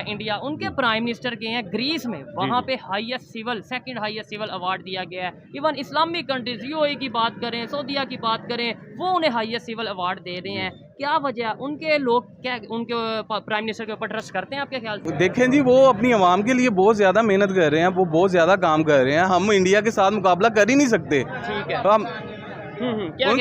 India, उनके prime minister गए हैं ग्रीस में, वहाँ पे highest civil, second highest civil award दिया गया है। इवन इस्लामिक कंट्रीज यूएई की बात करें, सऊदीया की बात करें, वो उन्हें हाईएस्ट सिविल अवार्ड दे रहे हैं। क्या वजह, उनके लोग क्या उनके प्राइम मिनिस्टर के ऊपर ट्रस्ट करते हैं आपके ख्याल से? देखें जी, वो अपनी आवाम के लिए बहुत ज़्यादा मेहनत कर रहे हैं, वो बहुत ज़्यादा काम कर रहे हैं। हम इंडिया के साथ मुकाबला कर ही नहीं सकते। ठीक है। तो हम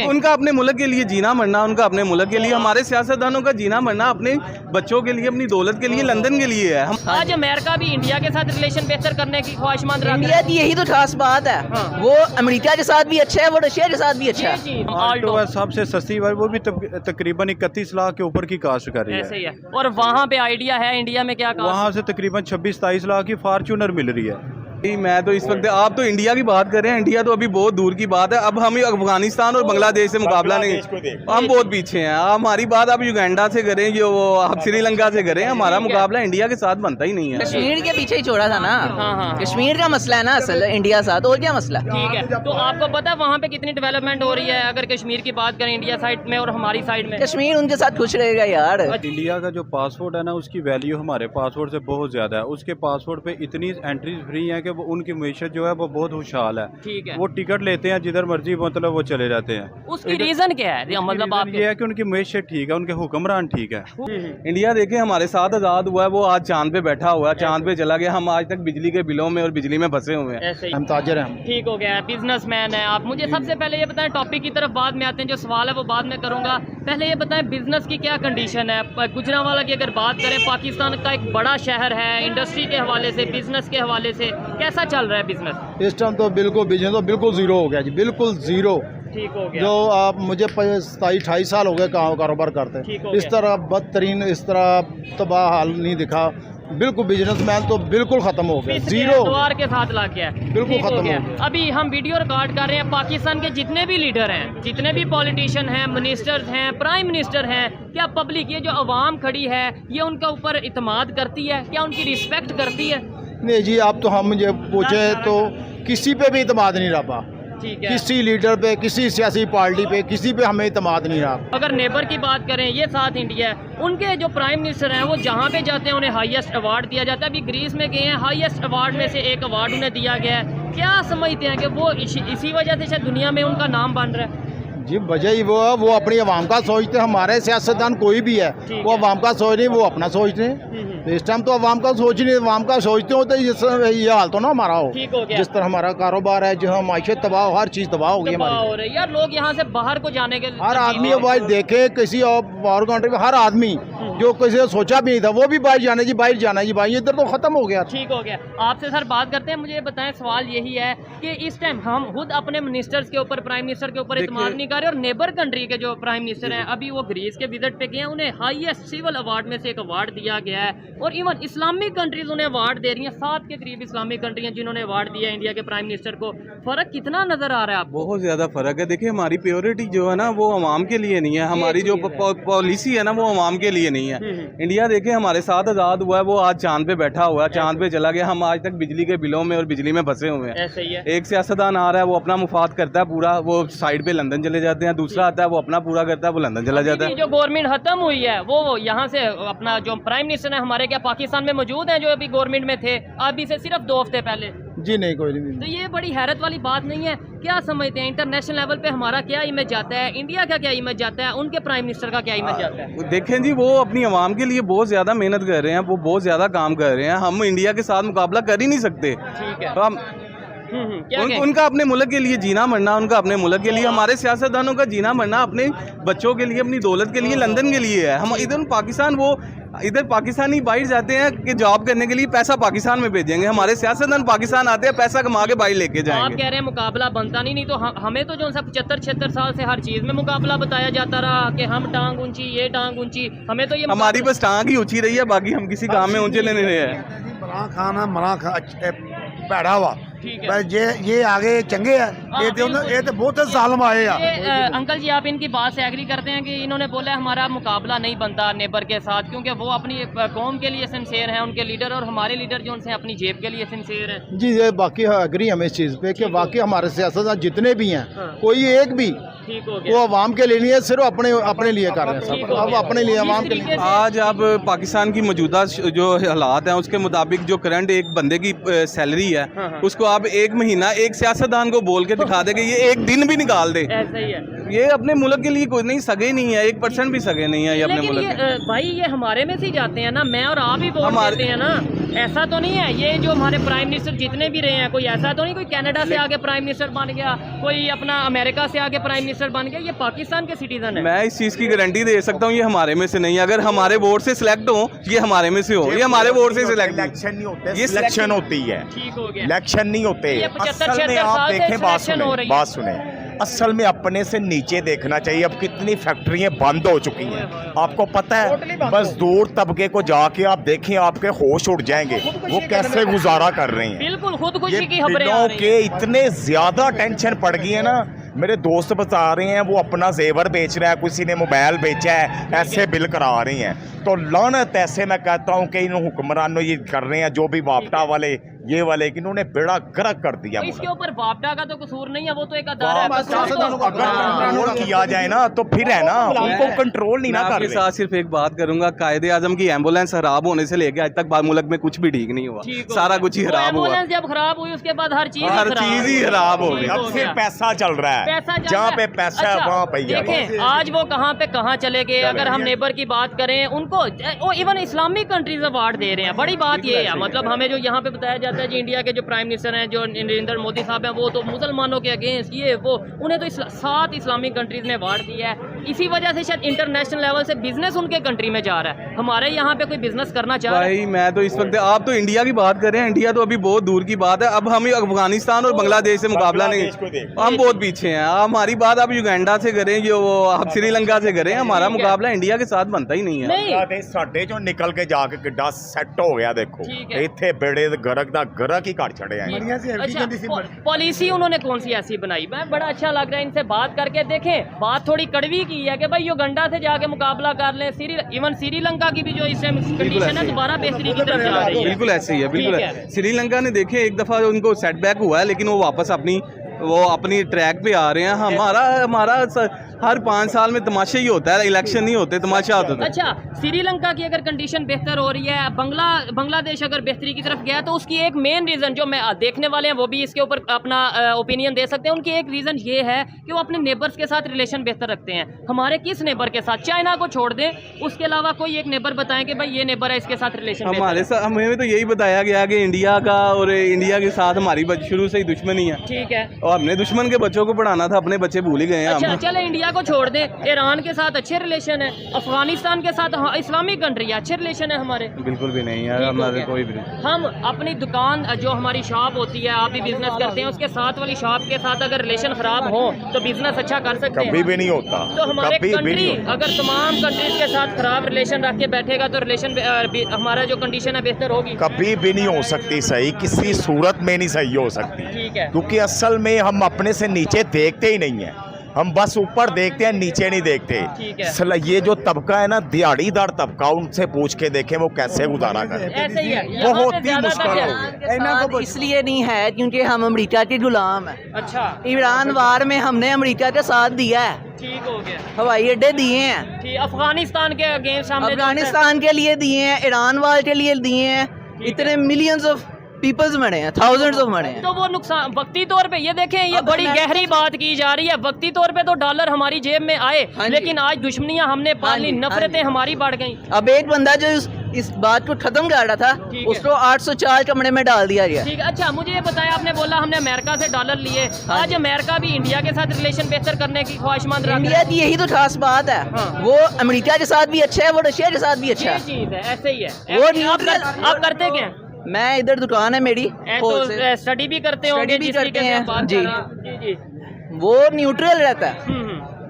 उनका अपने मुल्क के लिए जीना मरना, उनका अपने मुल्क के लिए, हमारे सियासतदानों का जीना मरना अपने बच्चों के लिए, अपनी दौलत के लिए, लंदन के लिए है। आज अमेरिका भी इंडिया के साथ रिलेशन बेहतर करने की ख्वाहिशमंद रहा है। इंडिया की यही तो खास बात है। वो अमेरिका के साथ भी अच्छा है, वो रशिया के साथ भी अच्छा है। आल्टो सबसे सस्ती वाली, वो भी तकरीबन 31 लाख के ऊपर की कास्ट कर रही है। ऐसे ही है। और वहाँ पे आइडिया है इंडिया में क्या कास्ट? वहाँ से तकरीबन 26-27 लाख की फॉर्च्यूनर मिल रही है। मैं तो इस वक्त, आप तो इंडिया की बात कर रहे हैं, इंडिया तो अभी बहुत दूर की बात है। अब हम अफगानिस्तान और बांग्लादेश से मुकाबला नहीं, हम बहुत पीछे हैं। हमारी बात आप युगांडा से करें, जो आप श्रीलंका से करें, हमारा मुकाबला इंडिया के साथ बनता ही नहीं है। कश्मीर के पीछे ही छोड़ा था ना। हाँ। कश्मीर का मसला है ना असल इंडिया साथ, और क्या मसला? ठीक है। तो आपको पता है वहाँ पे कितनी डेवलपमेंट हो रही है अगर कश्मीर की बात करें, इंडिया साइड में और हमारी साइड में? कश्मीर उनके साथ खुश रहेगा यार। इंडिया का जो पासपोर्ट है ना, उसकी वैल्यू हमारे पासपोर्ट से बहुत ज़्यादा है। उसके पासपोर्ट पे इतनी एंट्रीज फ्री हैं कि वो उनकी मैशत जो है वो बहुत खुशहाल है। ठीक है। वो टिकट लेते हैं जिधर मर्जी, मतलब वो चले जाते हैं। उसकी रीजन क्या है? मतलब आप ये है कि उनकी मैशत ठीक है, उनके हुक्मरान ठीक है। इंडिया देखें हमारे साथ आज़ाद हुआ है, वो आज चांद पे बैठा हुआ है, चांद पे चला गया। हम आज तक बिजली के बिलों में और बिजली में फंसे हुए हैं। ऐसे ही हम ताजर हैं। ठीक हो गया है, बिजनेसमैन है आप। मुझे सबसे पहले ये बताएं, टॉपिक की तरफ बाद में आते हैं, जो सवाल है वो बाद में करूंगा। पहले ये बताएं बिजनेस की क्या कंडीशन है? गुजरांवाला की अगर बात करें, पाकिस्तान का एक बड़ा शहर है, इंडस्ट्री के हवाले से, बिजनेस के हवाले से कैसा चल रहा है बिजनेस इस टाइम? तो बिल्कुल बिजनेस तो बिल्कुल ज़ीरो हो गया जी, बिल्कुल ज़ीरो। ठीक हो गया। जो आप मुझे 27-28 साल हो गए कारोबार करते, इस तरह बदतरीन, इस तरह तबाह हाल नहीं दिखा। बिल्कुल बिजनेसमैन तो बिल्कुल खत्म हो गया, जीरो द्वार के साथ लग गया, बिल्कुल खत्म हो गया। अभी हम वीडियो रिकॉर्ड कर रहे हैं, पाकिस्तान के जितने भी लीडर हैं, जितने भी पॉलिटिशियन हैं, मिनिस्टर्स हैं, प्राइम मिनिस्टर हैं, क्या पब्लिक, ये जो अवाम खड़ी है, ये उनके ऊपर इत्मीनान करती है? क्या उनकी रिस्पेक्ट करती है? नहीं जी, आप तो हम मुझे पूछे तो किसी पे भी इत्मीनान नहीं रहा। ठीक है। किसी लीडर पे, किसी सियासी पार्टी पे, किसी पे हमें इत्मीनान नहीं रहा। अगर नेबर की बात करें, ये साथ इंडिया है, उनके जो प्राइम मिनिस्टर हैं वो जहाँ पे जाते हैं उन्हें हाईएस्ट अवार्ड दिया जाता है। अभी ग्रीस में गए हैं, हाईएस्ट अवार्ड में से एक अवार्ड उन्हें दिया गया है। क्या समझते हैं कि वो इसी वजह से शायद दुनिया में उनका नाम बन रहा है? जी वजह ही वो है, वो अपनी आवाम का सोचते हैं। हमारे सियासतदान कोई भी है, वो आवाम का सोच नहीं, वो अपना सोचते हैं। इस टाइम तो आवाम का सोच नहीं, आवाम का सोचते हो तो ये हाल तो ना हमारा हो। ठीक हो गया। जिस तरह हमारा कारोबार है, जो माइशत तबाह हो, हर चीज़ तबाह हो गई हमारी। हो रही है यार, लोग यहाँ से बाहर को जाने के हर आदमी भाई देखे, किसी और कंट्री में हर आदमी जो किसी ने सोचा भी नहीं था, वो भी बाहर जाना जी, बाहर जाना जी, भाई इधर तो खत्म हो गया। ठीक हो गया। आपसे सर बात करते हैं, मुझे बताएं, सवाल यही है कि इस टाइम हम खुद अपने मिनिस्टर्स के ऊपर, प्राइम मिनिस्टर के ऊपर इत्मीनान नहीं कर रहे, और नेबर कंट्री के जो प्राइम मिनिस्टर हैं, अभी वो ग्रीस के विजिट पे गए हैं, उन्हें हाईएस्ट सिविल अवार्ड में से एक अवार्ड दिया गया है। और इवन इस्लामिक कंट्रीज उन्हें अवार्ड दे रही हैं, 7 के करीब इस्लामिक कंट्री हैं जिन्होंने अवार्ड दिया है इंडिया के प्राइम मिनिस्टर को। फर्क कितना नजर आ रहा है आपको? बहुत ज़्यादा फ़र्क है। देखिए हमारी प्योरिटी जो है ना, वो आवाम के लिए नहीं है। हमारी जो पॉलिसी है ना, वो आवाम के लिए नहीं है। इंडिया देखे हमारे साथ आज़ाद हुआ है, वो आज चांद पे बैठा हुआ है, चांद पे चला गया। हम आज तक बिजली के बिलों में और बिजली में फंसे हुए हैं। ऐसे ही है। एक सियासतदान आ रहा है, वो अपना मुफाद करता है पूरा, वो साइड पे लंदन चले जाते हैं। दूसरा आता है, वो अपना पूरा करता है, वो लंदन चला जाता है। जो गवर्नमेंट खत्म हुई है, वो यहाँ से अपना जो प्राइम मिनिस्टर है हमारे, क्या पाकिस्तान में मौजूद हैं जो अभी गवर्नमेंट में थे अभी से सिर्फ 2 हफ्ते पहले? जी नहीं, कोई नहीं। तो ये बड़ी हैरत वाली बात नहीं है? क्या समझते हैं इंटरनेशनल लेवल पे हमारा क्या इमेज जाता है, इंडिया का क्या इमेज जाता है, उनके प्राइम मिनिस्टर का क्या इमेज जाता है? देखें जी, वो अपनी आवाम के लिए बहुत ज़्यादा मेहनत कर रहे हैं, वो बहुत ज़्यादा काम कर रहे हैं। हम इंडिया के साथ मुकाबला कर ही नहीं सकते। ठीक है। तो हम उनका अपने मुल्क के लिए जीना मरना, उनका अपने मुल्क के लिए, हमारे सियासतदानों का जीना मरना अपने बच्चों के लिए, अपनी दौलत के लिए, लंदन के लिए है। हम इधर पाकिस्तान, वो इधर पाकिस्तानी बाहर जाते हैं कि जॉब करने के लिए, पैसा पाकिस्तान में भेजेंगे। हमारे सियासतदान पाकिस्तान आते हैं, पैसा कमा के बाहर लेके जाएंगे। आप कह रहे हैं मुकाबला बनता नहीं तो हमें तो जो 75-76 साल से हर चीज़ में मुकाबला बताया जाता रहा कि हम टांग ऊंची, ये टांग ऊंची, हमें तो ये हमारी बस टांग ही ऊंची रही है, बाकी हम किसी काम में ऊंचे नहीं रहे हैं। मरा खाना मरा खा भैड़ा हुआ, ठीक है। पर ये आगे चंगे है, ये तो बहुत जालिम आए हैं। अंकल जी, आप इनकी बात से एग्री करते हैं कि इन्होंने बोला हमारा मुकाबला नहीं बनता नेबर के साथ, क्योंकि वो अपनी कौम के लिए सिंसियर हैं, उनके लीडर, और हमारे लीडर जो उनसे अपनी जेब के लिए सिंसियर हैं? जी ये बाकी एग्री हम इस चीज़ पे कि बाकी हमारे सियासतदान जितने भी हैं, कोई एक भी ठीक हो वो गया। अवाम के लिए नहीं है, सिर्फ अपने लिए कर रहे हैं ठीक सब, हो अब गया। अपने लिए इस अवाम के तरीके लिए। से- आज आप पाकिस्तान की मौजूदा जो हालात हैं उसके मुताबिक जो करंट एक बंदे की सैलरी है हाँ, हाँ। उसको आप एक महीना एक सियासतदान को बोल के दिखा दे कि ये एक दिन भी निकाल दे, ऐसा ही है। ये अपने मुल्क के लिए कोई नहीं, सगे नहीं है, 1% भी सगे नहीं है ये अपने लेकिन मुल्क ये के। भाई ये हमारे में से ही जाते हैं ना, मैं और आप ही वोट हमारे- देते हैं ना, ऐसा तो नहीं है। ये जो हमारे प्राइम मिनिस्टर जितने भी रहे हैं, कोई ऐसा तो नहीं कोई कनाडा से आके प्राइम मिनिस्टर बन गया, कोई अपना अमेरिका से आके प्राइम मिनिस्टर बन गया, ये पाकिस्तान के सिटीजन है। मैं इस चीज़ की गारंटी दे सकता हूँ ये हमारे में से नहीं है। अगर हमारे वोट से सिलेक्ट हो, ये हमारे में से हो, ये हमारे वोट से सिलेक्ट इलेक्शन नहीं होते, ये सिलेक्शन होती है। ठीक हो गया। इलेक्शन नहीं होते। ये 75 असल में 76 आप साल से देखें, बात सिलेक्शन हो रही सुने, है। बात सुने, असल में अपने से नीचे देखना चाहिए। अब कितनी फैक्ट्रियां बंद हो चुकी हैं, आपको पता है। मजदूर तबके को जाके आप देखें, आपके होश उड़ जाएंगे वो कैसे गुजारा कर रहे हैं। बिल्कुल ये खुदकुशी की खबरें आ बिलों रही के हैं। इतने ज्यादा टेंशन पड़ गई है ना। मेरे दोस्त बता रहे हैं वो अपना जेवर बेच रहा है, किसी ने मोबाइल बेचा है, ऐसे बिल करा रहे हैं। तो लानत ऐसे मैं कहता हूँ कि इन हुक्मरानों ये कर रहे हैं, जो भी वापटा वाले ये वाले, कि इन्होंने बेड़ा गर्क कर दिया। तो इसके ऊपर वापडा का तो कसूर नहीं है, वो तो एक अदारा है। अगर कसूर तो- कंट्रोल किया जाए ना तो फिर है ना, उनको कंट्रोल नहीं मैं ना कर आपके रहे। साथ सिर्फ एक बात करूंगा, कायदे आजम की एम्बुलेंस खराब होने से लेके आज तक मुल्क में कुछ भी ठीक नहीं हुआ, ठीक हो सारा गया। कुछ ही वो खराब हुआ। एम्बुलेंस जब खराब हुई उसके बाद हर चीज हर चीज ही खराब हो गई। ठीक अब सिर्फ गया। पैसा चल रहा है, पैसा चल जहाँ रहा पे है। पैसा है अच्छा, वहाँ भैया देखें आज वो कहाँ पे कहाँ चले गए। अगर हम नेबर की बात करें, उनको इवन इस्लामिक कंट्रीज अवार्ड दे रहे हैं। बड़ी बात ये है, मतलब हमें जो यहाँ पे बताया जाता है जी, इंडिया के जो प्राइम मिनिस्टर हैं, जो नरेंद्र मोदी साहब हैं, वो तो मुसलमानों के अगेंस्ट ये वो, उन्हें तो 7 इस्लामिक कंट्रीज ने अवार्ड दिया है। इसी वजह से शायद इंटरनेशनल लेवल से बिजनेस उनके कंट्री में जा रहा है। हमारे यहाँ पे कोई बिजनेस करना चाह रहा है? भाई मैं तो इस वक्त, आप तो इंडिया की बात कर रहे हैं, इंडिया तो अभी बहुत दूर की बात है। अब हम अफगानिस्तान और बांग्लादेश से मुकाबला नहीं, बांग्लादेश को देख। हम बहुत पीछे हैं। हमारी बात आप युगांडा से करें, जो वो आप श्रीलंका से करें, हमारा ठीक है। मुकाबला इंडिया के साथ बनता ही नहीं है। नहीं बांग्लादेश साडे चों निकल के जाके किड्डा सेट हो गया। देखो ठीक है। इत्थे बेड़े गरक दा गरक ही काट छड़े हैं। अच्छा, पॉलिसी उन्होंने कौन सी ऐसी बनाई? मैं बड़ा अच्छा लग रहा है इनसे बात करके। देखें बात थोड़ी कड़वी की है कि भाई युगांडा से जाके मुकाबला कर लें। इवन श्रीलंका की भी जो इस टाइम कंडीशन है दोबारा बेहतरी की तरफ जा रही है। बिल्कुल ऐसे ही है, बिल्कुल ठीक है। है। श्रीलंका ने देखे एक दफ़ा उनको सेटबैक हुआ है, लेकिन वो वापस अपनी ट्रैक पे आ रहे हैं। हमारा हर 5 साल में तमाशा ही होता है, इलेक्शन नहीं होते, तमाशा होता है। अच्छा, श्रीलंका की अगर कंडीशन बेहतर हो रही है, बांग्लादेश अगर बेहतरी की तरफ गया, तो उसकी एक मेन रीज़न जो मैं देखने वाले हैं वो भी इसके ऊपर अपना ओपिनियन दे सकते हैं। उनकी एक रीज़न ये है कि वो अपने नेबर्स के साथ रिलेशन बेहतर रखते हैं। हमारे किस नेबर के साथ? चाइना को छोड़ दें, उसके अलावा कोई एक नेबर बताएं कि भाई ये नेबर है, इसके साथ रिलेशन हमारे साथ हमें तो यही बताया गया कि इंडिया का और इंडिया के साथ हमारी शुरू से ही दुश्मनी है, ठीक है। और हमने दुश्मन के बच्चों को पढ़ाना था, अपने बच्चे भूल ही गए हैं अच्छा हम। चले इंडिया को छोड़ दें, ईरान के साथ अच्छे रिलेशन है, अफगानिस्तान के साथ इस्लामिक कंट्री है, अच्छे रिलेशन है हमारे। बिल्कुल भी नहीं है ठीक हो हमारे, गया। कोई भी नहीं। हम अपनी दुकान जो हमारी शॉप होती है, आप भी बिजनेस करते हैं, उसके साथ वाली शॉप के साथ अगर रिलेशन खराब हो तो बिजनेस अच्छा कर सकते हैं। कभी भी नहीं होता, तो हमारे कभी भी कंट्री नहीं होता। अगर तमाम कंट्रीज के साथ खराब रिलेशन रख के बैठेगा तो रिलेशन हमारा जो कंडीशन है बेहतर होगी। कभी भी नहीं हो सकती सही, किसी सूरत में नहीं सही हो सकती। ठीक है। क्योंकि असल में हम अपने से नीचे देखते ही नहीं है, हम बस ऊपर देखते हैं, नीचे नहीं देखते। ठीक है। ये जो तबका है ना, दिहाड़ीदार तबका, उनसे पूछ के देखें वो कैसे गुजारा करें। ऐसे ही है, यहाँ बहुत पे ही ज्यादातर मुश्किल है। हो गई। इसलिए नहीं है क्योंकि हम अमेरिका के गुलाम हैं। अच्छा ईरान वार में हमने अमेरिका का साथ दिया है, ठीक हो गया। हवाई अड्डे दिए हैं, ठीक, अफगानिस्तान के अगेंस्ट हमने अफगानिस्तान के लिए दिए हैं, ईरान वार के लिए दिए हैं। इतने मिलियंस ऑफ पीपल्स मरे हैं, थाउजेंड्स ऑफ मरे हैं। तो वो नुकसान वक्ती तौर पे, ये देखें ये अब बड़ी मैं- गहरी बात की जा रही है। वक्ती तौर पे तो डॉलर हमारी जेब में आए, हाँ जी। लेकिन आज दुश्मनियां हमने पाल ली, हाँ जी, नफरतें हाँ जी। हमारी बढ़ गई। अब एक बंदा जो इस बात को खत्म कर रहा था, ठीक है। उसको 804 कमरे में डाल दिया गया। ठीक है। अच्छा मुझे ये बताया, आपने बोला हमने अमेरिका से डॉलर लिए, हाँ आज जी। अमेरिका भी इंडिया के साथ रिलेशन बेहतर करने की ख्वाहिशमंद रहा इंडिया की यही तो खास बात है, हाँ। वो अमेरिका के साथ भी अच्छा है, वो रशिया के साथ भी अच्छा ये है। चीज है, ऐसे ही है। वो आप करते क्या हैं? मैं इधर दुकान है मेरी, तो स्टडी भी करते होंगे, भी जिस करते तरीके से हैं, आप बात जी। कर रहे हैं। जी जी। वो न्यूट्रल रहता है,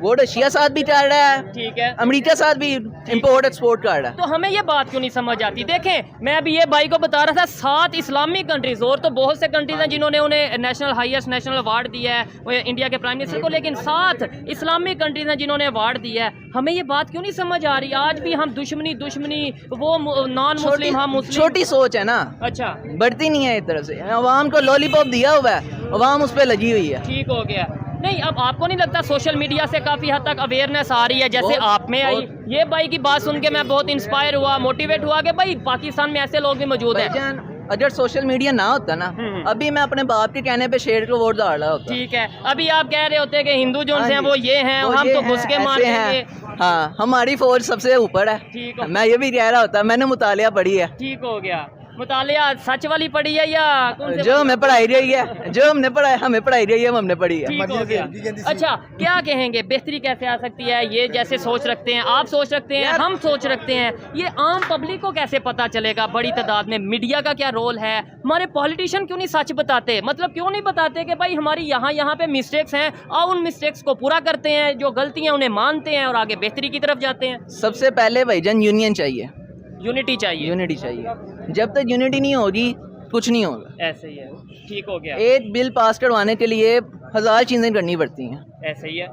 वो रशिया साथ भी चल रहा है, ठीक है। अमेरिका साथ भी इंपोर्ट एक्सपोर्ट कर रहा है। तो हमें ये बात क्यों नहीं समझ आती? देखें मैं अभी ये भाई को बता रहा था, 7 इस्लामिक कंट्रीज, और तो बहुत से कंट्रीज हैं जिन्होंने उन्हें हाईएस्ट नेशनल अवार्ड दिया है वो इंडिया के प्राइम मिनिस्टर को, लेकिन 7 इस्लामिक कंट्रीज हैं जिन्होंने अवार्ड दिया है। हमें ये बात क्यों नहीं समझ आ रही? आज भी हम दुश्मनी वो नॉन मुस्लिम, हम मुस्लिम। छोटी सोच है ना, अच्छा बढ़ती नहीं है एक तरफ से। अवाम को लॉलीपॉप दिया हुआ है, अवाम उस पर लगी हुई है। ठीक हो गया। नहीं, अब आपको नहीं लगता सोशल मीडिया से काफ़ी हद तक अवेयरनेस आ रही है, जैसे आप में आई? ये भाई की बात सुन के मैं बहुत इंस्पायर हुआ, मोटिवेट हुआ कि भाई पाकिस्तान में ऐसे लोग भी मौजूद हैं। भाईजान, अगर सोशल मीडिया ना होता ना, अभी मैं अपने बाप के कहने पे शेर को वोट डाल रहा होता। ठीक है, अभी आप कह रहे होते कि हिंदू जो हैं वो ये हैं, हम तो घुस के मार देंगे। हाँ, हमारी फौज सबसे ऊपर है। ठीक है, मैं ये भी कह रहा होता, मैंने मुतालिया पढ़ी है। ठीक हो गया। मुतालिया सच वाली पढ़ी है या कौन से? जो हमें पढ़ाई रही है, जो हमने पढ़ाई, हमें पढ़ाई रही है, हमने पढ़ी है। ठीक हो गया। अच्छा, क्या कहेंगे, बेहतरी कैसे आ सकती है? ये जैसे सोच रखते हैं, आप सोच रखते हैं, हम सोच रखते हैं, ये आम पब्लिक को कैसे पता चलेगा बड़ी तादाद में? मीडिया का क्या रोल है? हमारे पॉलिटिशियन क्यों नहीं सच बताते? मतलब क्यों नहीं बताते कि भाई हमारी यहाँ पे मिस्टेक्स हैं और उन मिस्टेक्स को पूरा करते हैं, जो गलतियाँ उन्हें मानते हैं और आगे बेहतरी की तरफ जाते हैं? सबसे पहले भाईजान यूनियन चाहिए, यूनिटी चाहिए। यूनिटी चाहिए। जब तक यूनिटी नहीं होगी कुछ नहीं होगा। ऐसे ही है। ठीक हो गया। एक बिल पास करवाने के लिए 1000 चीजें करनी पड़ती हैं। ऐसे ही है।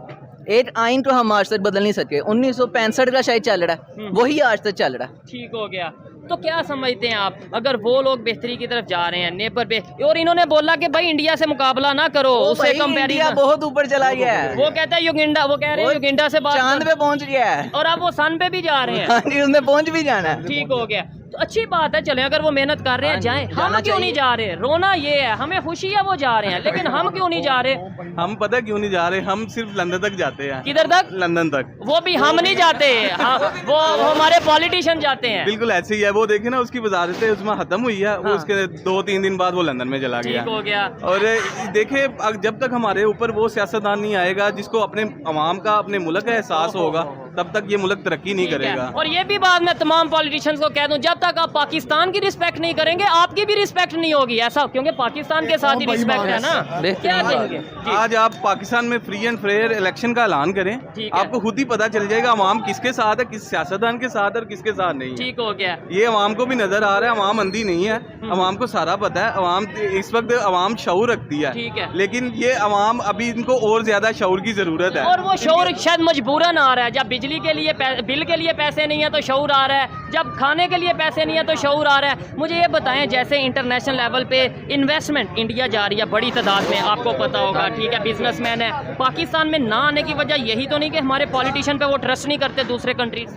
एक आइन तो हम आज तक बदल नहीं सके, 1965 का शायद चल रहा है, वही आज तक चल रहा है। ठीक हो गया। तो क्या समझते हैं आप, अगर वो लोग बेहतरी की तरफ जा रहे हैं, नेबर पे, और इन्होंने बोला कि भाई इंडिया से मुकाबला ना करो, उससे कंपैरिजन बहुत ऊपर चला गया है। वो कहता है युगिंडा, वो कह रहे हैं युगिंडा से बात चांद पे पहुंच गया है, और अब वो सन पे भी जा रहे हैं। हाँ जी, उसमें पहुंच भी जाना है। ठीक हो गया। तो अच्छी बात है, चलें, अगर वो मेहनत कर रहे हैं जाएं। हम क्यों नहीं जा रहे? रोना ये है, हमें खुशी है वो जा रहे हैं, लेकिन हम क्यों नहीं जा रहे? हम पता क्यों नहीं जा रहे? हम सिर्फ लंदन तक जाते हैं। किधर तक? लंदन तक। वो भी हम नहीं जाते, हाँ, वो हमारे पॉलिटिशियन जाते हैं। बिल्कुल ऐसे ही है। वो देखे ना, उसकी वजारत उसमें खत्म हुई है, वो उसके 2-3 दिन बाद वो लंदन में चला गया। ठीक हो गया। और देखे, जब तक हमारे ऊपर वो सियासतदान नहीं आएगा जिसको अपने अवाम का, अपने मुल्क का एहसास होगा, तब तक ये मुल्क तरक्की नहीं करेगा। और ये भी बात मैं तमाम पॉलिटिशियंस को कह दूं, जब तक आप पाकिस्तान की रिस्पेक्ट नहीं करेंगे, आपकी भी रिस्पेक्ट नहीं होगी। ऐसा क्योंकि पाकिस्तान के साथ ही रिस्पेक्ट है ना। क्या कहेंगे? आज आप पाकिस्तान में फ्री एंड फेयर इलेक्शन का ऐलान करें, आपको खुद ही पता चल जाएगा अवाम किसके साथ है, किस सियासतदान के साथ है और किसके साथ नहीं है। ठीक हो गया। ये अवाम को भी नजर आ रहा है, अवाम अंधी नहीं है, अवाम को सारा पता है। अवाम इस वक्त अवाम शऊर रखती है, ठीक है, लेकिन ये अवाम अभी इनको और ज्यादा शऊर की जरूरत है। और वो शऊर शायद मजबूरन आ रहा है। जब बिजली के लिए बिल के लिए पैसे नहीं है तो शऊर आ रहा है, जब खाने के लिए पैसे नहीं है तो शऊर आ रहा है। मुझे ये बताएं, जैसे इंटरनेशनल लेवल पे इन्वेस्टमेंट इंडिया जा रही है बड़ी तादाद में, आपको पता होगा, ठीक है, बिजनेसमैन है, पाकिस्तान में ना आने की वजह यही तो नहीं कि हमारे पॉलिटिशियन पे वो ट्रस्ट नहीं करते दूसरे कंट्रीज?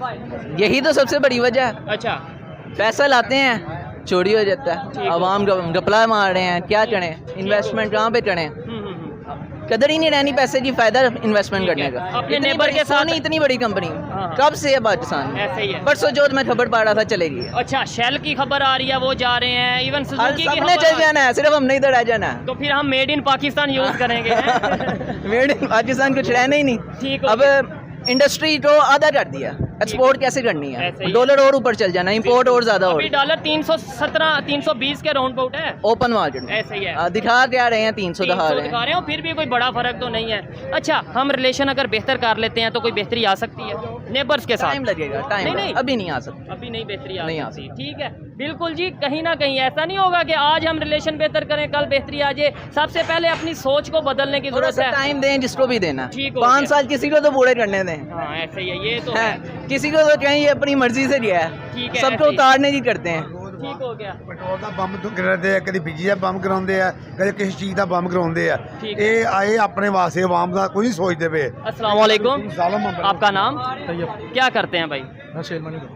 यही तो सबसे बड़ी वजह है। अच्छा, पैसा लाते हैं, चोरी हो जाता है, आवाम गपला मार रहे हैं, क्या करें? इन्वेस्टमेंट कहाँ पे करें? कदर ही नहीं रहनी पैसे की, फायदा इन्वेस्टमेंट करने का। अपने नेबर के साथ इतनी बड़ी कंपनी कब से है पाकिस्तान? ऐसे ही है। परसों जो मैं खबर पा रहा था चलेगी। अच्छा, शेल की खबर आ रही है, वो जा रहे हैं, इवन सुजुकी की हमने चल जाना है, सिर्फ हमने इधर आ जाना है। तो फिर हम मेड इन पाकिस्तान यूज करेंगे। मेड इन पाकिस्तान कुछ रहना ही नहीं। ठीक। अब इंडस्ट्री को आधा कर दिया, एक्सपोर्ट कैसे करनी है? डॉलर और ऊपर चल जाना, इंपोर्ट और ज्यादा हो। डॉलर 317 320 के राउंड अबाउट है ओपन मार्केट। ऐसे ही है। दिखा क्या रहे हैं? 300 दिखा रहे हैं, फिर भी कोई बड़ा फर्क तो नहीं है। अच्छा, हम रिलेशन अगर बेहतर कर लेते हैं तो कोई बेहतरी आ सकती है नेबर्स के साथ? टाइम लगेगा, टाइम नहीं, अभी नहीं आ सकता, अभी नहीं बेहतरी नहीं आ सकती। ठीक है, बिल्कुल जी। कहीं ना कहीं ऐसा नहीं होगा कि आज हम रिलेशन बेहतर करें कल बेहतरी आ जाए। सबसे पहले अपनी सोच को बदलने की जरूरत है। टाइम दें जिसको भी देना। ठीक, 5 साल किसी को तो पूरे करने दें। हाँ, ऐसे ही है। ये तो है, किसी को तो कहीं अपनी मर्जी से लिया ठीक है, है, सबको उतारने की करते हैं। ठीक हो गया। ਪੈਟਰੋਲ ਦਾ ਬੰਬ ਕਰਾਉਂਦੇ ਆ, ਕਦੀ ਬਿਜਲੀ ਦਾ ਬੰਬ ਕਰਾਉਂਦੇ ਆ, ਕਦੇ ਕਿਸੇ ਚੀਜ਼ ਦਾ ਬੰਬ ਕਰਾਉਂਦੇ ਆ। ਠੀਕ ਇਹ ਆਏ ਆਪਣੇ ਵਾਸਤੇ ਆਵਾਮ ਦਾ ਕੋਈ ਨਹੀਂ ਸੋਚਦੇ ਪਏ। अस्सलाम वालेकुम। ਜ਼ਾਲਮ ਆ। आपका नाम? क्या करते हैं भाई?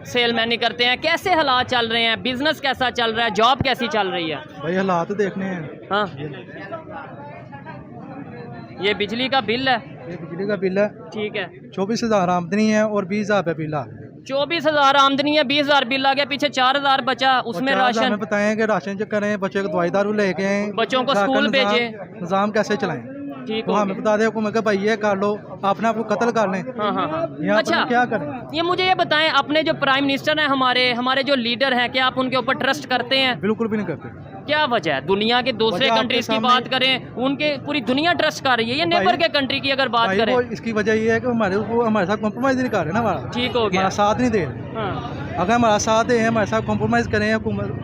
सेलमैन ही करते हैं। कैसे हालात चल रहे हैं? बिजनेस कैसा चल रहा है? जॉब कैसी चल रही है? भाई हालात देखने हैं। हाँ, ये बिजली का बिल है। ये बिजली का बिल है, ठीक है। 24,000 आमदनी है और 20,000 रुपये बिल आ गया। 24,000 आमदनी है, 20,000 बिल आ गया, पीछे 4,000 बचा, उसमें राशन। हमें बताएं कि राशन चेक करें, बच्चे को दवाई दारू लेके आए, बच्चों को स्कूल भेजे, निज़ाम कैसे चलाएं? ठीक तो हो हमें बता दें को भाई ये कर लो, अपने आप को कत्ल कर लें। हाँ हाँ हाँ। यहाँ अच्छा, पर क्या करें? ये मुझे ये बताएं, अपने जो प्राइम मिनिस्टर हैं, हमारे जो लीडर हैं, क्या आप उनके ऊपर ट्रस्ट करते हैं? बिल्कुल भी नहीं करते। क्या वजह है? दुनिया के दूसरे कंट्रीज की बात करें, उनके पूरी दुनिया ट्रस्ट कर रही है। ये नेबर के कंट्री की अगर बात करें, इसकी वजह ये है कि हमारे साथ कॉम्प्रोमाइज नहीं कर रहे ना, हमारा ठीक हो गया, हमारा साथ नहीं दे रहे। हाँ। अगर हमारा साथ दे, हमारे साथ कॉम्प्रोमाइज करें,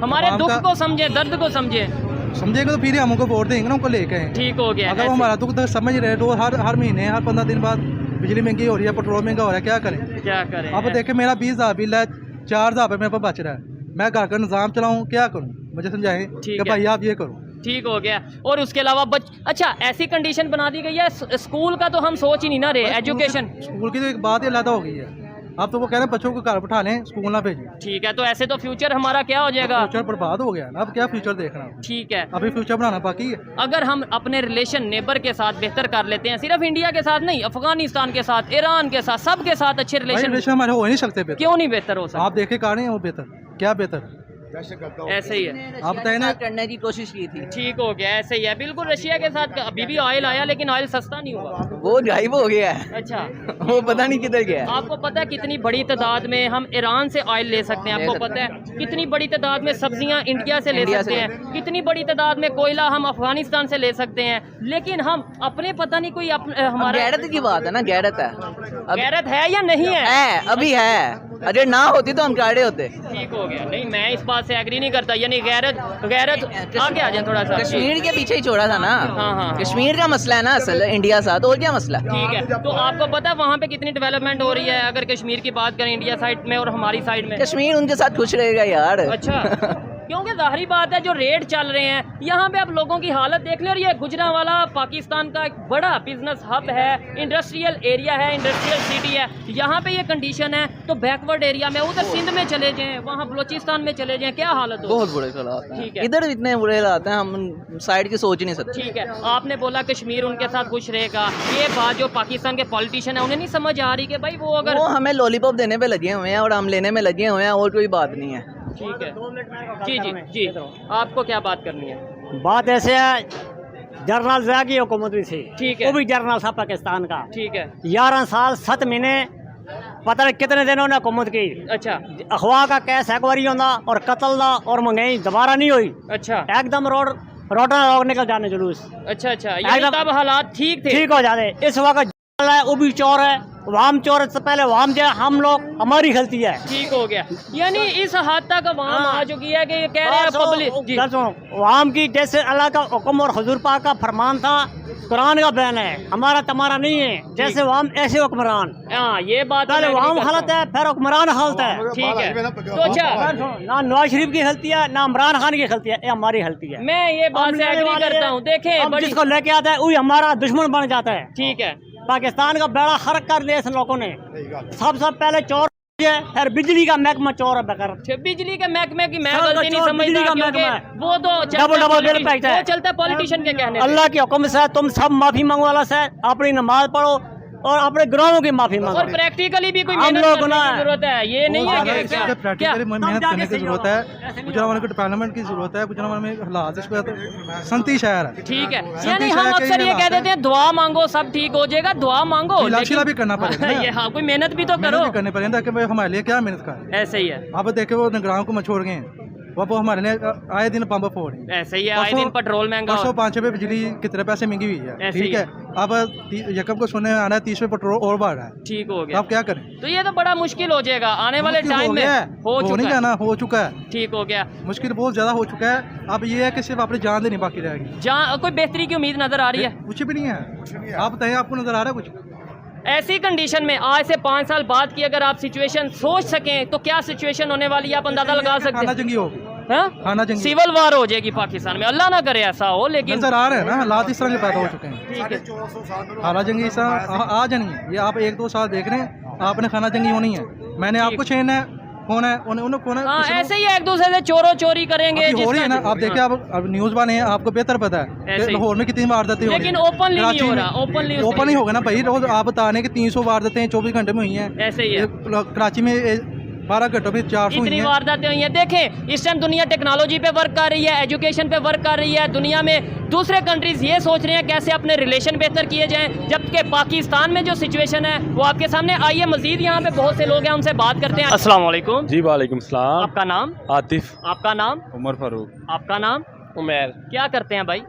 हमारे दुख को समझे, दर्द को समझे, समझेंगे तो फिर हम उनको वोट देंगे ना, उनको लेके आए। ठीक हो गया। अगर वो हमारा दुख समझ रहे तो हर महीने, हर 15 दिन बाद बिजली महंगी हो रही है, पेट्रोल महंगा हो रहा है, क्या करें? क्या करें? अब देखें, मेरा 20,000 बिल है, 4,000 रुपये मेरे पास बच रहा है, मैं घर का निज़ाम चलाऊँ, क्या करूँ? मुझे समझाएं कि भाई आप ये करो। ठीक हो गया। और उसके अलावा अच्छा ऐसी कंडीशन बना दी गई है, स्कूल का तो हम सोच ही नहीं ना रहे, एजुकेशन स्कूल की तो एक बात ही अलग हो गई है। अब तो वो कह रहे हैं बच्चों को घर बैठा लें, स्कूल ना भेजें। ठीक है, तो ऐसे तो फ्यूचर हमारा क्या हो जाएगा? फ्यूचर बर्बाद हो गया ना, अब क्या फ्यूचर देखना। ठीक है, अभी फ्यूचर बनाना बाकी है। अगर हम अपने रिलेशन नेबर के साथ बेहतर कर लेते हैं, सिर्फ इंडिया के साथ नहीं, अफगानिस्तान के साथ, ईरान के साथ, सबके साथ अच्छे रिलेशन हमारे हो ही नहीं सकते बेहतर। क्यों नहीं बेहतर हो सकते? आप देखे कहा नहीं है वो बेहतर, क्या बेहतर ऐसे ही है। आप बताए ना, करने की कोशिश की थी, ठीक हो गया, ऐसे ही है बिल्कुल। रशिया के साथ अभी भी ऑयल आया, लेकिन ऑयल सस्ता नहीं हुआ, वो गायब हो गया है। अच्छा, वो पता नहीं किधर गया है। आपको पता है कितनी बड़ी तादाद में हम ईरान से ऑयल ले सकते हैं? आपको पता है कितनी बड़ी तादाद में सब्जियां इंडिया से ले सकते हैं? कितनी बड़ी तादाद में कोयला हम अफगानिस्तान से ले सकते हैं? लेकिन हम अपने पता नहीं कोई हमारा गैरत की बात है ना, गैरत है। गैरत है या नहीं है? अभी है, अगर ना होती तो हम काड़े होते। ठीक हो गया। नहीं, मैं इस बात से एग्री नहीं करता, यानी गैरत आगे आ जाए थोड़ा सा। कश्मीर के पीछे ही छोड़ा था ना। हाँ। कश्मीर का मसला है ना असल इंडिया साथ, और क्या मसला। ठीक है, तो आपको पता है वहाँ पे कितनी डेवलपमेंट हो रही है अगर कश्मीर की बात करें, इंडिया साइड में और हमारी साइड में? कश्मीर उनके साथ खुश रहेगा यार। अच्छा, क्योंकि जाहिर बात है जो रेट चल रहे हैं यहाँ पे, आप लोगों की हालत देख लें। और ये गुजरांवाला पाकिस्तान का एक बड़ा बिजनेस हब है, इंडस्ट्रियल एरिया है, इंडस्ट्रियल सिटी है। यहाँ पे ये कंडीशन है, तो बैकवर्ड एरिया में उधर सिंध में चले जाएं, वहाँ बलोचिस्तान में चले जाएं, क्या हालत हो? बहुत बुरे हालात हैं। ठीक है, इधर इतने बुरे हालात हैं, हम साइड की सोच ही नहीं सकते। ठीक है, आपने बोला कश्मीर उनके साथ खुश रहेगा, ये बात जो पाकिस्तान के पॉलिटिशियन है उन्हें नहीं समझ आ रही कि भाई वो अगर वो हमें लॉलीपॉप देने पे लगे हुए हैं और हम लेने में लगे हुए हैं, और कोई बात नहीं है। ठीक है, जी जी जी, आपको क्या बात करनी है? बात ऐसे है, जनरल ज़िया की हुकूमत भी थी, ठीक है, वो भी जनरल था पाकिस्तान का। ठीक है, 11 साल 7 महीने पता नहीं कितने दिनों ने हुकूमत की। अच्छा, अखवा का कैस एक बारी होना और कत्ल दा और महंगाई दोबारा नहीं हुई। अच्छा, एकदम रोडा लोग निकल जाने जुलूस। अच्छा, यानी तब हालात ठीक थे, ठीक हो जाते। इस वक्त है वो भी चोर है, वाम चोर से पहले वाम जो हम लोग, हमारी गलती है। ठीक हो गया, यानी इस हद तक वाम आ चुकी है कि कह रहे हैं पब्लिक वाम की, जैसे अल्लाह का हुक्म और हुजूर पाक का फरमान था, कुरान का बयान है, हमारा तुम्हारा नहीं है। जैसे वाम ऐसे हुक्मरान। हाँ, ये बात पहले वाम हालत है, फिर हुक्मरान हालत है। ठीक है, तो अच्छा, ना नवाज शरीफ की गलती है, ना इमरान खान की गलती है, ये हमारी गलती है। मैं ये बात से एग्री करता हूँ। देखें, जिसको लेके आता है वही हमारा दुश्मन बन जाता है। ठीक है, पाकिस्तान का बेड़ा खर्क कर दिया इस लोगों ने। सबसे पहले चोर है, फिर बिजली का महकमा चोर है बेकार। बिजली के महकमे की मैं गलती नहीं समझता, क्योंकि वो तो डबल बिल पैक है, वो चलता है पॉलिटिशियन के कहने पे। अल्लाह के हुक्म से तुम सब माफी मांगो वाला से, अपनी नमाज पढ़ो और अपने गुनाहों की माफी मांगो। और प्रैक्टिकली भी कोई हम मेहनत लोग करने की जरूरत है, ये नहीं है कि क्या प्रैक्टिकली मेहनत करने की जरूरत है। गुजरांवाला को डेवलपमेंट की जरूरत है। गुजरांवाला में हालात इस पर संती शहर है। ठीक है, यानी हम अक्सर ये कह देते हैं दुआ मांगो सब ठीक हो जाएगा, दुआ मांगो, लेकिन भी करना पड़ेगा। ये हाँ, कोई मेहनत भी तो करो, करने पड़ेगा ताकि भाई हमारे लिए क्या मेहनत कर। ऐसे ही है। अब देखे वो निगरान को छोड़ गए, वो हमारे लिए आए दिन पंप फोड़ रहे हैं। ऐसे ही है, आए दिन पेट्रोल महंगा, 5 रुपये बिजली कितने पैसे महंगी हुई है। ठीक है, अब यकम को सुनने में आना है 30 रुपये पेट्रोल और बढ़ रहा है। ठीक हो गया, अब क्या करें? तो ये तो बड़ा मुश्किल हो जाएगा आने वाले टाइम में। हो चुका है, ठीक हो गया, मुश्किल बहुत ज्यादा हो चुका है। अब ये है कि सिर्फ अपनी जान देनी बाकी रहेगी। जहाँ कोई बेहतरी की उम्मीद नजर आ रही है? कुछ भी नहीं है। आप बताइए, आपको नजर आ रहा है कुछ? ऐसी कंडीशन में आज से 5 साल बाद की अगर आप सिचुएशन सोच सकें तो क्या सिचुएशन होने वाली है, आप अंदाजा लगा सकते हैं? खाना जंगी होगी, खाना जंगी, सिविल वार हो जाएगी पाकिस्तान में। अल्लाह ना करे ऐसा हो, लेकिन नजर आ रहे हैं ना हालात इस तरह के पैदा हो चुके हैं। ठीक है, खाना जंगी इस तरह आ जानी। ये आप 1-2 साल देख रहे हैं, आपने खाना जंगी होनी है। मैंने आपको छेड़ना है, कौन है उन्हें कौन है? हाँ, ऐसे ही एक दूसरे से चोरो चोरी करेंगे हो रही है ना। आप देखिए, अब न्यूज वाले हैं, आपको बेहतर पता है लाहौर में कितनी वारदातें हो रही हैं, लेकिन ओपनली नहीं हो रहा। ओपन ही होगा ना भाई, रोज आप बता रहे हैं कि 300 वारदातें 24 घंटे में हुई हैं। ऐसे ही है, कराची में 12 घंटों में 400 इतनी वारदातें हुई हैं। देखें, इस टाइम दुनिया टेक्नोलॉजी पे वर्क कर रही है, एजुकेशन पे वर्क कर रही है। दुनिया में दूसरे कंट्रीज ये सोच रहे हैं कैसे अपने रिलेशन बेहतर किए जाएं, जबकि पाकिस्तान में जो सिचुएशन है वो आपके सामने आई है। मजीद यहाँ पे बहुत से लोग हैं, उनसे बात करते हैं। अस्सलाम वालेकुम। जी वालेकुम सलाम। आपका नाम? आतिफ। आपका नाम? उमर फारूक। आपका नाम? उमर। क्या करते हैं भाई?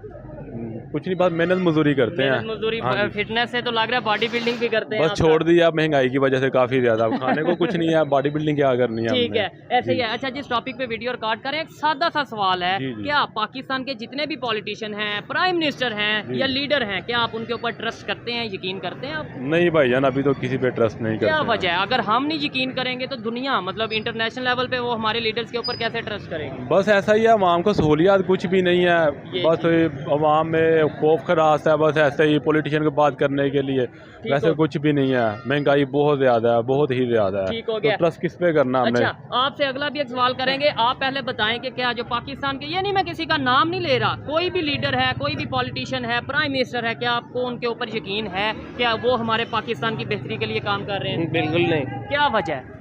कुछ नहीं, बस मेहनत मजदूरी करते हैं। मजदूरी हाँ जी। फिटनेस से तो लग रहा है बॉडी बिल्डिंग भी करते हैं बस आप छोड़ दिया महंगाई की वजह से काफ़ी ज़्यादा, खाने को कुछ नहीं है, बॉडी बिल्डिंग क्या करनी है ठीक हमने। है, ऐसे ही है। अच्छा, जिस टॉपिक पे वीडियो रिकॉर्ड करें, एक सादा सा सवाल है, जी, जी। क्या पाकिस्तान के जितने भी पॉलिटिशियन हैं, प्राइम मिनिस्टर हैं जी। या लीडर हैं, क्या आप उनके ऊपर ट्रस्ट करते हैं, यकीन करते हैं आप? नहीं भाईजान, अभी तो किसी पे ट्रस्ट नहीं क्या करते। वजह है? अगर हम नहीं यकीन करेंगे तो दुनिया, मतलब इंटरनेशनल लेवल पे, वो हमारे लीडर्स के ऊपर कैसे ट्रस्ट करेगी? बस ऐसा ही है, अवाम को सहूलियात कुछ भी नहीं है, बस अवाम में खौफ खरास है, बस ऐसे ही पॉलिटिशियन को बात करने के लिए, वैसे कुछ भी नहीं है। महंगाई बहुत ज़्यादा है, बहुत ही ज़्यादा है, ठीक हो तो गया। ट्रस्ट किस पे करना हमने। अच्छा, आपसे अगला भी एक सवाल करेंगे। आप पहले बताएं कि क्या जो पाकिस्तान के, ये नहीं मैं किसी का नाम नहीं ले रहा, कोई भी लीडर है, कोई भी पॉलिटिशियन है, प्राइम मिनिस्टर है, क्या आपको उनके ऊपर यकीन है क्या वो हमारे पाकिस्तान की बेहतरी के लिए काम कर रहे हैं? बिल्कुल नहीं। क्या वजह है?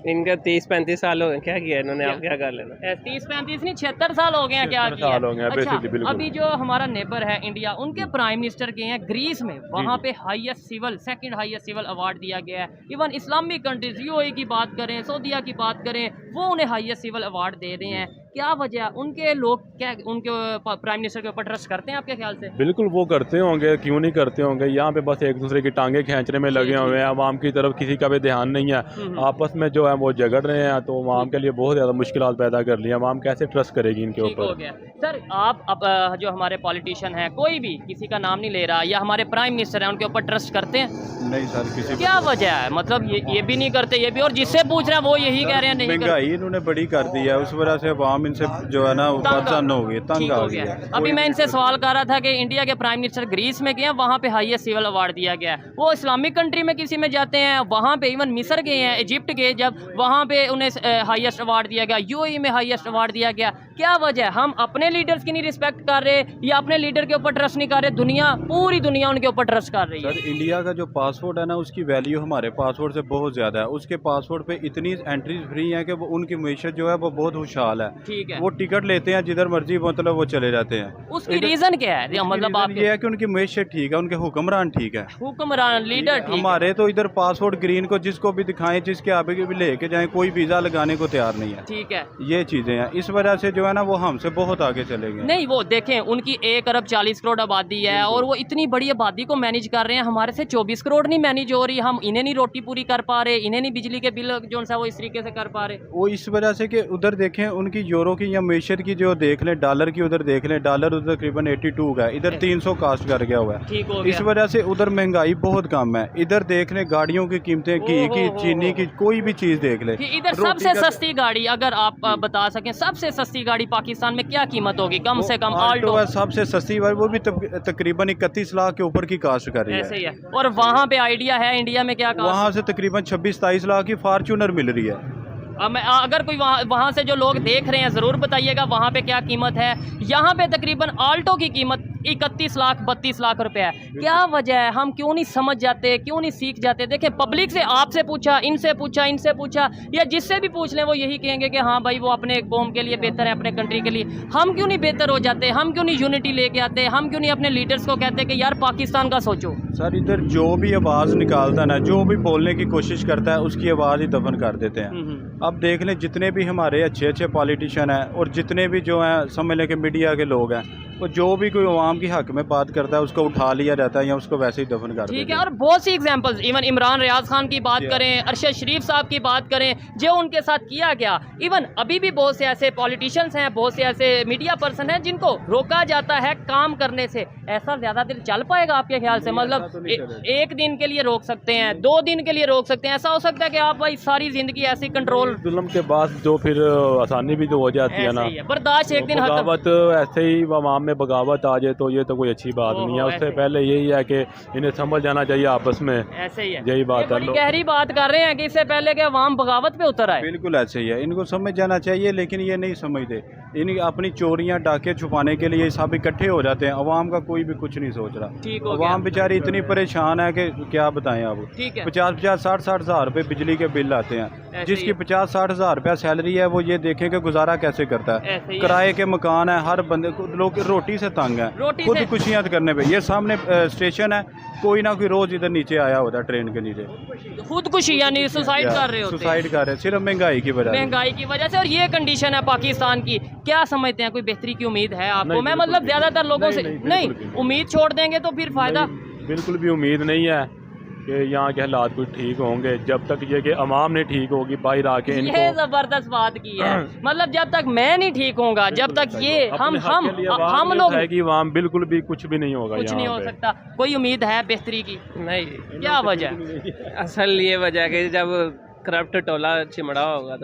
इनका 30-35 साल हो गए, क्या किया इन्होंने, आप क्या कर लेना। 30-35 नहीं, 76 साल हो गए हैं। क्या 76 साल हो गए हैं, अच्छा, basically, बिल्कुल। अभी जो हमारा नेबर है इंडिया, उनके प्राइम मिनिस्टर गए हैं ग्रीस में, वहाँ पे highest civil, second highest civil award दिया गया है। इवन इस्लामिक कंट्रीज, यूएई की बात करें, सऊदीया की बात करें, वो उन्हें हाईएस्ट सिविल अवार्ड दे रहे हैं। क्या वजह? उनके लोग क्या उनके प्राइम मिनिस्टर के ऊपर ट्रस्ट करते हैं आपके ख्याल से? बिल्कुल वो करते होंगे, क्यों नहीं करते होंगे। यहाँ पे बस एक दूसरे की टांगे खींचने में लगे हुए हैं, आवाम की तरफ किसी का भी ध्यान नहीं है। आपस में जो है वो झगड़ रहे हैं, तो आवाम के लिए बहुत ज़्यादा मुश्किलात पैदा कर ली है। आवाम कैसे ट्रस्ट करेगी इनके ठीक हो ऊपर। गया। सर, आप अब जो हमारे पॉलिटिशियन हैं, कोई भी, किसी का नाम नहीं ले रहा, या हमारे प्राइम मिनिस्टर हैं, उनके ऊपर ट्रस्ट करते हैं? नहीं सर, किसी क्या वजह है? मतलब ये भी नहीं करते, ये भी, और जिससे पूछ रहे हैं वो यही कह रहे हैं नहीं करते। महंगाई इन्होंने बड़ी कर दी है, उस वजह से अवाम इनसे जो है ना परेशान हो गई, तंग ठीक आ हो गई गया। है। अभी मैं इनसे सवाल कर रहा था कि इंडिया के प्राइम मिनिस्टर ग्रीस में गए हैं, वहाँ पे हाईएस्ट सिविल अवार्ड दिया गया है। वो इस्लामिक कंट्री में किसी में जाते हैं, वहाँ पे इवन मिस्र गए हैं, इजिप्ट गए जब, वहाँ पे उन्हें हाईएस्ट अवार्ड दिया गया, यूएई में हाईएस्ट अवार्ड दिया गया। क्या वजह है? हम अपने लीडर्स की नहीं रिस्पेक्ट कर रहे, या अपने लीडर के ऊपर ट्रस्ट नहीं कर रहे? दुनिया, पूरी दुनिया उनके ऊपर ट्रस्ट कर रही है। सर, इंडिया का जो पासपोर्ट है ना, उसकी वैल्यू हमारे पासपोर्ट से बहुत ज़्यादा है। उसके पासपोर्ट पे इतनी एंट्रीज फ्री हैं कि वो उनकी मैशत जो है वो बहुत खुशहाल है। ठीक है। वो टिकट लेते हैं जिधर मर्जी, मतलब वो चले जाते हैं। उसकी रीजन क्या है? मतलब आप ये है कि उनकी मैशत ठीक है, उनके हुक्मरान ठीक है, हुक्मरान लीडर ठीक है। हमारे तो इधर पासपोर्ट ग्रीन को जिसको भी दिखाएं, जिसके आगे भी लेके जाएं, कोई वीज़ा लगाने को तैयार नहीं है। ठीक है, ये चीज़ें हैं, इस वजह से जो है ना वो हमसे बहुत आगे चले गए। नहीं, वो देखें, उनकी 1 अरब 40 करोड़ आबादी है, और वो इतनी बड़ी आबादी को मैनेज कर रहे हैं। हमारे से 24 करोड़ नहीं मैनेज हो रही, हम इन्हें नहीं रोटी पूरी कर पा रहे, इन्हें नहीं बिजली के बिल जो सा वो इस तरीके से कर पा रहे। वो इस वजह से कि उधर देखें, उनकी यूरो की या मैशत की जो देख लें, डॉलर की उधर देख लें, डॉलर उधर तकरीबन 82 का है, इधर 300 कास्ट कर गया हुआ है। ठीक हो इस गया। वजह से उधर महंगाई बहुत कम है। इधर देख लें, गाड़ियों की कीमतें, घी की, चीनी की, कोई भी चीज़ देख लें। कि इधर रोटी सबसे का- सस्ती गाड़ी, अगर आप बता सकें, सबसे सस्ती गाड़ी पाकिस्तान में क्या कीमत होगी? कम से कम आल्टो आल्टो है सबसे सस्ती, वो भी तकरीबन 31 लाख के ऊपर की कास्ट कर रही ऐसे है। ही है। और वहाँ पे आइडिया है इंडिया में क्या कहा? वहाँ से तकरीबन 26-27 लाख की फॉर्च्यूनर मिल रही है। अगर कोई वहाँ से जो लोग देख रहे हैं, ज़रूर बताइएगा वहाँ पे क्या कीमत है। यहाँ पे तकरीबन आल्टो की कीमत 31 लाख 32 लाख रुपए है। क्या वजह है? हम क्यों नहीं समझ जाते, क्यों नहीं सीख जाते? देखें, पब्लिक से, आपसे पूछा, इनसे पूछा, या जिससे भी पूछ लें, वो यही कहेंगे कि हाँ भाई वो अपने कौम के लिए बेहतर है, अपने कंट्री के लिए। हम क्यों नहीं बेहतर हो जाते? हम क्यों नहीं यूनिटी लेके आते? हम क्यों नहीं अपने लीडर्स को कहते कि यार पाकिस्तान का सोचो? सर, इधर जो भी आवाज़ निकालता है ना, जो भी बोलने की कोशिश करता है, उसकी आवाज़ ही दफन कर देते हैं। अब देख लें, जितने भी हमारे अच्छे पॉलिटिशियन हैं, और जितने भी जो हैं, समझ लें कि मीडिया के लोग हैं, वो जो भी कोई अवाम की हक में बात करता है, उसको उठा लिया जाता है या उसको वैसे ही दफन कर देते हैं। ठीक है। और बहुत सी एग्जांपल्स, इवन इमरान रियाज खान की बात करें, अरशद शरीफ साहब की बात करें, जो उनके साथ किया गया। इवन अभी भी बहुत से ऐसे पॉलिटिशियंस हैं, बहुत से ऐसे मीडिया पर्सन हैं जिनको रोका जाता है काम करने से। ऐसा ज़्यादा देर चल पाएगा आपके ख्याल से? मतलब एक दिन के लिए रोक सकते हैं, 2 दिन के लिए रोक सकते हैं, ऐसा हो सकता है कि आप भाई सारी ज़िंदगी ऐसी कंट्रोल? जुल्म के बाद जो फिर आसानी भी तो हो जाती है ना, बर्दाश्त एक दिन बगावत, ऐसे ही अवाम में बगावत आ जाए तो ये तो कोई अच्छी बात नहीं है। उससे पहले यही है कि इन्हें समझ जाना चाहिए आपस में। ऐसे ही है, यही बात है। बड़ी गहरी बात कर रहे हैं कि इससे पहले कि अवाम बगावत पे उतर आए। बिल्कुल ऐसे ही है, इनको समझ जाना चाहिए, लेकिन ये नहीं समझते। इन अपनी चोरियां डाके छुपाने के लिए सब इकट्ठे हो जाते हैं। अवाम का कोई भी कुछ नहीं सोच रहा। अवाम बेचारी इतनी परेशान है कि क्या बताएं आप। 50-50, 60-60 हज़ार रुपये बिजली के बिल आते हैं। जिसकी 50-60 हज़ार रुपया सैलरी है, वो ये देखें कि गुजारा कैसे करता है। किराए के मकान है, हर बंदे को, लोग रोटी से तंग है, खुद खुशियाँ करने पे। ये सामने स्टेशन है, कोई ना कोई रोज इधर नीचे आया होता है, ट्रेन के नीचे, खुदकुशी यानी सुसाइड कर रहे होते हैं। सुसाइड कर रहे हैं, सिर्फ महंगाई की वजह से। महंगाई की वजह से। और ये कंडीशन है पाकिस्तान की क्या समझते हैं, कोई बेहतरी की उम्मीद है आपको? नहीं, मैं बिल्कुल मतलब भी ज्यादातर लोगों से नहीं बिल्कुल भी। उम्मीद छोड़ देंगे तो फिर फायदा बिल्कुल भी उम्मीद नहीं है कि यहाँ के हालात कुछ ठीक होंगे जब तक ये कि अवाम ने ठीक होगी, बाहर आके ये इनको जबरदस्त बात की है। मतलब जब तक मैं नहीं ठीक होऊंगा, जब तक ये हम लोग है कि अवाम बिल्कुल भी कुछ भी नहीं होगा, कुछ नहीं हो सकता। कोई उम्मीद है बेहतरी की? नहीं, क्या वजह? असल ये वजह है कि जब करप्ट टोला चिमड़ा होगा तो